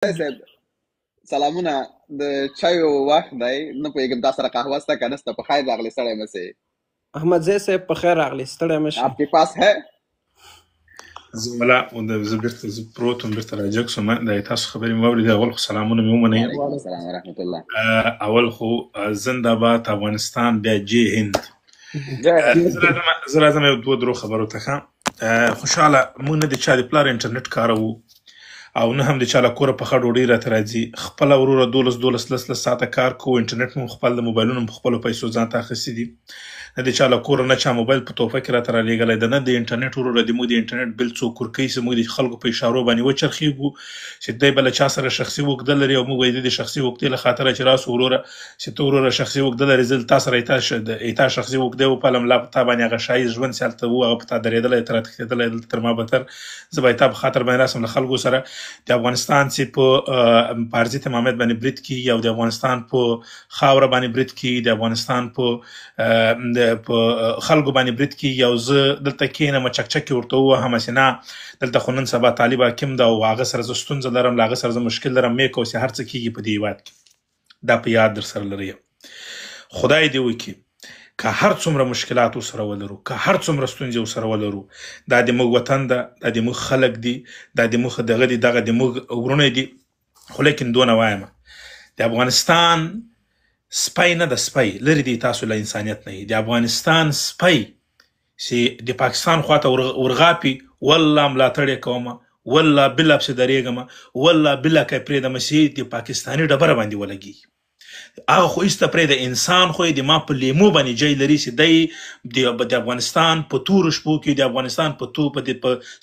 صاحب سلامونه د چایو وخت دی نه پوهېږم تا سره قهوه شته که نشته په خیر راغلی سړی مسې احمد زی صاحب په خیر راغلی ستړی مه شئ آپ کے پاس ہے زملا زه بیرته زه پروت وم بیرته راجګ شوم د تاسو خبرې مې واورېدې. اول خو سلامونه مې ومنئ. وعلیکم السلام ورحمت الله. اول خو زنده‌باد افغانستان، بیا جی هند. زه راځم یو دوه درو خبرو ته ښه. خوشحاله موږ نه د چا د پلار انټرنیټ کاروو او نه هم د چا له کوره پخه ډوډۍ راته راځي. خپله وروره 12 ساعته کار کوو. انټرنیټ مو خپل د موبایلونو په خپلو پیسو ځان ته اخیستي دي. نه د چا له کوره نه چا موبایل په تحفه کې راته رالیږلی ده، نه د انټرنیټ وروره د موږ د انټرنیټ بل څوک ورکوي چې موږ د خلکو په اشارو باندې وچرخېږو چې دی به له چا سره شخصي اوږده لري او موږ به د شخصي اوږدې له خاطره چې راسو وروره چې ته وروره شخصي اوږده لري، زه تا سره ایتا شخصي اوږدې وپالم، لا په تا باندې هغه ښایست ژوند چې هلته و هغه په تا درېدلی ته راتښتېدلی دلته تر ما بتر زه به تا په خاطر باندې راسم له خلکو سره د افغانستان چې په پارزي تمامیت باندې برید کېږي او د افغانستان په خاوره باندې برید کېږي، د افغانستان په خلکو باندې برید کېږي او زه دلته کښېنم چکچکې ورته ووهم هسې نه دلته خو نن سبا طالب حاکم ده او هغه سره زه ستونزه لرم، له هغه سره زه مشکل لرم، میک او هر څه کېږي په دې هېواد کې. دا په یاد در سره لرئ. خدای دې وکړي که هر څومره مشکلات ورسره ولرو، که هر څومره ستونزې ورسره ولرو، دا د موږ وطن ده، دا د موږ خلک دي، دا د موږ دغه دي، دغه د موږ ورونه دي. خو لیکن دونه وایم د افغانستان سپی نه د سپی لرې دی تاسو له انسانیت نه. د افغانستان سپی چې د پاکستان خواته ورغاپي والله ملاتړ یې کومه، والله بله پسې درېږم، والله بله که یې پرېږدم چې د پاکستاني ډبره باندې ولګېږي. هغه خو ایسته پرېږده، انسان خو د ما په لیمو باندې جای لري چې دی د افغانستان په تورو شپو کې، د افغانستان په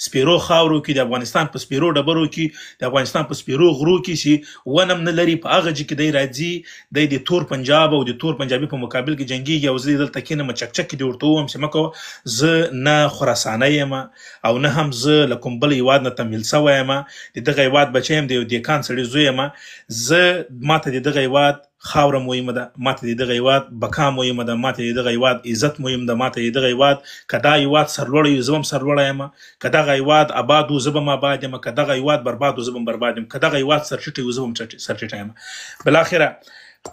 سپیرو خاورو کې، د افغانستان په سپیرو ډبرو کې، د افغانستان په سپیرو غرو کې چې ونم نه لري، په هغه ځای کې دی راځي، دی د تور پنجاب او د تور پنجابي په مقابل کې جنګېږي او زه دلته کښېنم چکچک دې ورته ووایم چې مه کوه، زه نه خراسانی یم او نه هم زه له کوم بل هېواد نه تمویل سوی یم، د دغه هېواد بچی یم، د یو دیکان سړي زوی یم. زه ماته د دغه هېواد خاوره مهمه ده، ماته د دغه هېواد بقا مهمه ده، ماته د دغه هېواد عزت مهم ده، ماته د دغه هېواد که دا هېواد سرلوړی وي زه به هم سرلوړی یم، که دغه هېواد آباد و زه به هم آباد یم، که دغه هېواد برباد و زه به هم برباد یم، که دغه هېواد سرټیټی و زه به هم سرټیټی یم. بالاخره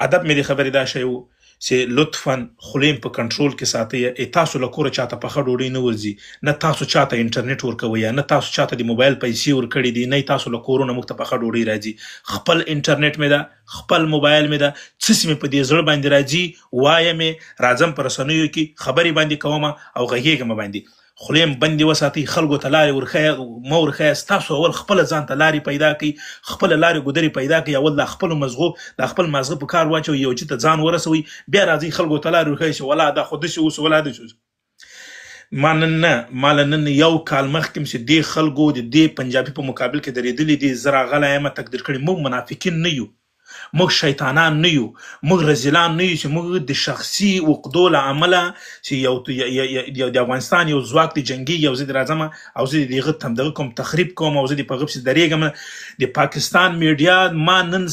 ادب مې د خبرې دا شی و چې لطفا خولې په کنټرول کې ساتئ. تاسو له کوره چاته پخه ډوډۍ نه ورځي، نه تاسو چاته انټرنیټ ورکوئ، نه تاسو چاته د موبایل پیسې ورکړي دي، نه تاسو له کورونه موږ ته پخه ډوډۍ راځي. خپل انټرنیټ مې ده، خپل موبایل مې ده، څه چې مې په دې زړه باندې راځي وایم یې، راځم په رسنیو کې خبرې باندې کوم او غږېږم باندې. خولې م بندې وساتئ، خلکو ته لارې ورښیه مه ورښیاست. تاسو اول خپله ځان ته لارې پیدا کړئ، خپله لارې ګودرې پیدا کړئ، اول د خپلو مزغو د خپل مازغه په کار واچوئ، یو چې ته ځان ورسوئ، بیا راځئ خلکو ته لارې ورښیئ چې ولا دا خو داسې اوس ولا داسې اوس. ما له نن یو کال مخکې چې دې خلکو د دې پنجابي په مقابل کې درېدلي دي، زه راغلی یم تقدیر کړی. موږ منافقین نه یو، موږ شیطانان نه یو، موږ رزیلان نه یو چې موږ د شخصي عقدو له امله چې د افغانستان یو ځواک د جنګي او زه د راځم او زه د هغه دغه کوم تخریب کوم او زه د په هغه پسې درېږم. د پاکستان میډیا ما نن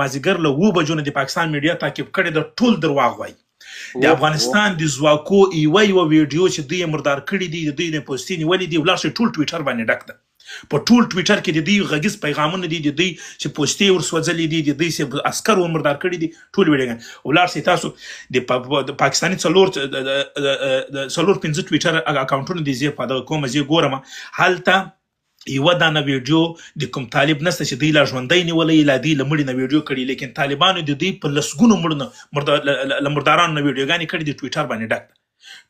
مازدیګر له 7 بجو نه د پاکستان میډیا تعقیب کړی د ټول درواغ وایي. د افغانستان د ځواکو یوه ویډیو چې دوی مردار کړي دي، د دوی نه پوستې نیولې دي، ولاړ شئ ټول ټویټر باندې ډک ده. په ټول ټویټر کې د دوی غږیز پیغامونه دي، د دوی چې پوستې ورسوځلې دي، د دوی چې عسکر ورمردار کړي دي، ټول ویډیوګان ولاړ شئ تاسو د پاکستاني څلور 5 ټویټر اکاونټونه دي، زه په دغه کومه زه ګورم هلته یوه دانه ویډیو د کوم طالب نسته چې دوی لا ژوندی نیولی، لا دوی له مړي نه ویډیو کړي، لیکن طالبانو د دوی په لسګونو له مردارانو نه ویډیوګانې کړي دي. ټویټر باندې ډک ده،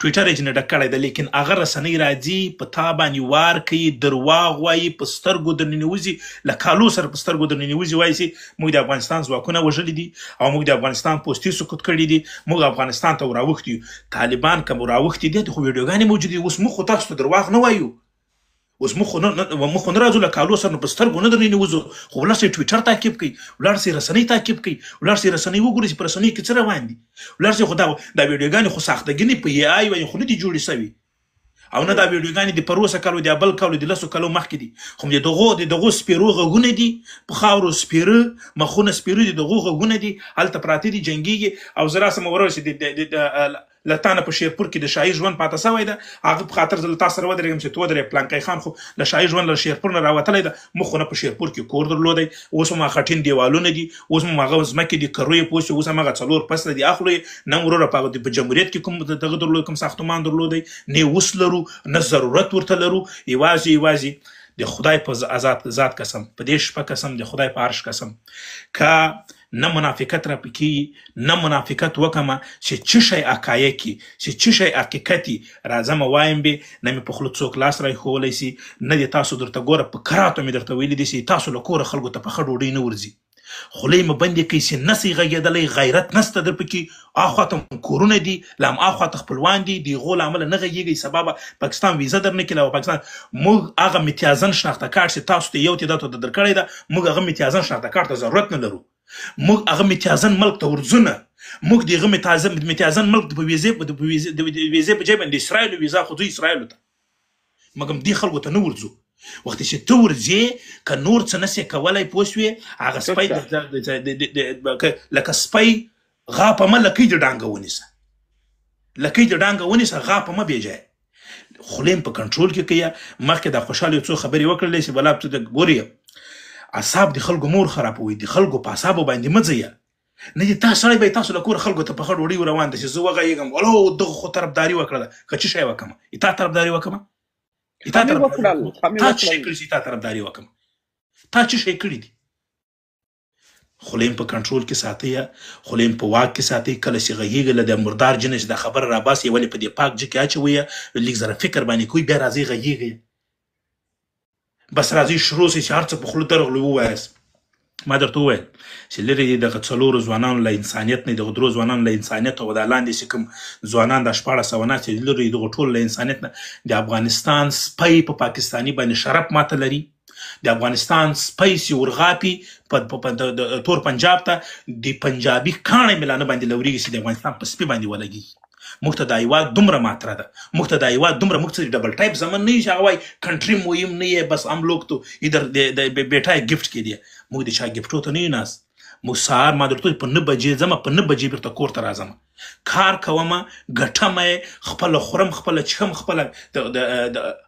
ټویټر یې نه ډک کړی ده، لیکن هغه رسنۍ راځي په تا باندې وار کوي، درواغ وایي، په سترګو در ننوځي، له کالو سره په سترګو در ننوځي، وایي چې موږ د افغانستان ځواکونه وژلي دي او موږ د افغانستان پوستې سقوط کړي دي، موږ افغانستان ته وراوښتي یو. طالبان که وراوښتي دي خو ویډیوګانې موجودې دي. اوس موږ خو تاسو ته درواغ نه وایو، اوس موږ خو نه راځو له کالو سره په سترګو نه در ننوځو، خو ولاړ شئ ټویټر تعقیب کړئ، ولاړ شئ رسنۍ تعقیب کړئ، ولاړ شئ رسنۍ وګورئ چې په رسنیو کې څه روان دي، ولاړ شئ. خو دا ویډیوګانې خو ساختګینې په اي آی باندې خو نه دي جوړې سوي او نه دا ویډیوګانې د پروسه کالو د بل کالو د 10 کالو مخکې دي، خو د دغو سپیرو غږونه دي، په خاورو سپیره مخونه سپیره دي، دغو غږونه دي هلته پراته دي جنګېږي. او زه راسم ورور چې له تا نه په شیرپور کې د شاهي ژوند پاته سوی ده هغه په خاطر زه له تا سره ودرېږم چې ته ودرې پلانکی خان خو له شاهي ژوند له شیرپور نه راوتلی ده موږ خو نه په شیرپور کې کور درلودی اوس هم خټین دیوالونه دي اوس هم هغه ځمکې دي کرو یې پوس اوس هم هغه 4 فصله دي اخلو یې نه وروره په جمهوریت کې کوم دغه درلود کوم ساختمان درلودی نه اوس لرو نه ضرورت ورته لرو یوازې د خدای په ذات قسم په دې شپه قسم د خدای په عرش قسم که نه منافقت را پکې نه منافقت وکمه چې څه شی حقایقي چې څه شی حقیقتي راځم وایم به نه مې په خوله څوک لاس راښولی سي نه د تاسو درته ګوره په کراتو مې درته ویلي دي چې تاسو له کوره خلکو ته پخه ډوډۍ نه ورځي خولۍ مې بندې کوي چې نسئ غږېدلی غیرت نسته در پکې اخواته کورونه دي له هم اخواته خپلوان دي د هغو له امله نه غږېږئ سبا به پاکستان ویزه در نه کړي او پاکستان موږ هغه متیازن شناخته کارت چې تاسو ته یو تعداد ته در کړی ده موږ هغه متیازن شناخته کارت ته ضرورت نه لرو موږ هغه متیازن ملک ته ورځو نه موږ د هغه متیازن ملک د ویزې په جای باندې د اسرایلو ویزه خو دوی اسرایلو ته مګم دې خلکو ته نه ورځو وخت چې ته ورځې که نور څه نسې کولی پوه شوې هغه سپی لکه سپی غاپه مه لکۍ د ډانګه ونیسه لکۍ د ډانګه ونیسه غاپه مه بېجایه خولې په کنټرول کې کوي مخکې دا خوشحال یو څو خبرې وکړلی چې بلا ته د ګورې اعصاب د خلکو مور خرابوي د خلکو په اعصابو باندې مه ځئ نه دي تا سړی به تاسو له کوره خلکو ته پخه ډوډۍ روان ده چې زه وغږېږم ولو دغه خو طرفداري وکړله که څه شی وکړمه تا طرفداري وکړمه تا څه شی کړي چې تا طرفداري وکړمه تا څه شی کړي دي خولې په کنټرول کې ساتئ خولې په واک کې ساتئ کله چې غږېږي له د مردار جنس دا خبره راباسي ولې په دې پاک جه کې اچوئ لږ ذره فکر باندې کوئ بیا راځئ غږېږئ بس راځئ شروع سئ چې هر څه په خوله درغلو ووایاست ما درته وویل چې لرې دي دغه 4 ځوانانو له انسانیت نه دغه 3 ځوانانو له انسانیت او دا لاندې چې کوم ځوانان د 1400 چې لرې دغه ټول له انسانیت نه د افغانستان سپی په پاکستاني باندې شرف ماته لري د افغانستان سپی چې ورغاپي په تور پنجاب ته د پنجابي کاڼی ملانه باندې لورېږي چې د افغانستان په سپي باندې ولګي موږ ته دا هېواد دومره ماتره ده موږ ته دا هېواد دومره موږ څه ډبل ټایپ زمن نه یي چې هغه وایي کنټري مهم نه یې بس هم لوگ تو ادھر بیټا یې ګفټ کې دی موږ د چا ګفټو ته نه یو ناست موږ سهار ما درته په 9 بجې ځمه په 9 بجې بیرته کور ته راځمه کار کومه ګټمه یې خپله خورم خپله چښم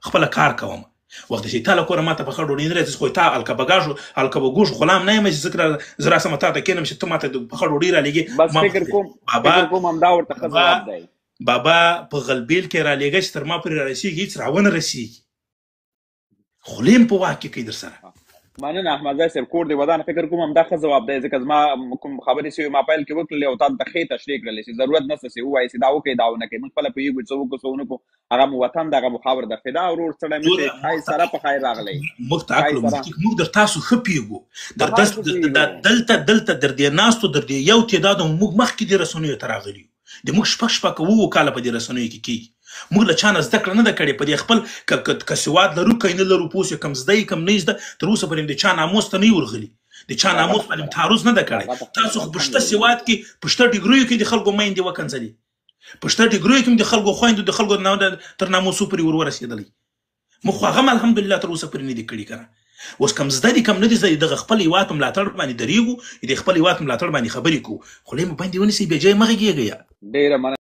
خپله کار کومه وخت چې تا له کوره ما ته پخه ډوډۍ نه راځي خو تا هلکه به ګوش غلام نه یم چې زه راسم تا ته کښېنم چې ته ما ته پخه ډوډۍ رالېږې بابا په غلبیل کې رالېږه چې تر ما پورې رارسېږي هېڅ راونه رسېږي خولې په واک کې کوي در سره مننه احمد ظاهر صاحب کور دی ودانه فکر کوم همدا ښه ځواب دی ځکه زما کوم خبرې چې ما پیل کې وکړلې او تا ته ښې تشریح کړلې چې ضرورت نشته چې ووایي چې دا وکړئ دا ونه کوئ موږ خپله پوهېږو چې څه وکړو څه ونه کړو هغه مو وطن دغه مو خاور ده فدا ورور سړی مې چې خیر سره په خیر راغلی موږ در تاسو ښه پوهېږو دلته در دې ناستو در دې یو تعداد موږ مخکې دې رسنیو ته راغلي یو د موږ شپږ کاله په دې رسنیو کې کېږي موږ له چا نه زده کړه نه ده کړې په دې خپل که سواد لرو که یې نه لرو پوه شو کم زده یې کم نه یې زده تر اوسه پورې د چا ناموس ته نه یې ورغلي د چا ناموس باندې تعرض نه ده کړی تاسو خو په شته سواد کې په شته ډګریو کې د خلکو میندې وکنځلي په شته ډګریو کې هم د خلکو خویندو د خلکو تر ناموسو پورې ور ورسېدلی موږ خو هغه هم الحمدلله تر اوسه پورې نه دي کړي که نه اوس کم زده دي کم نه دي زده دغه خپل هېواد په ملاتړ باندې درېږو د خپل هېواد په ملاتړ باندې خبرې کوو خولې مو باندې ونیسئ بې ځایه مه غږېږئ ډېره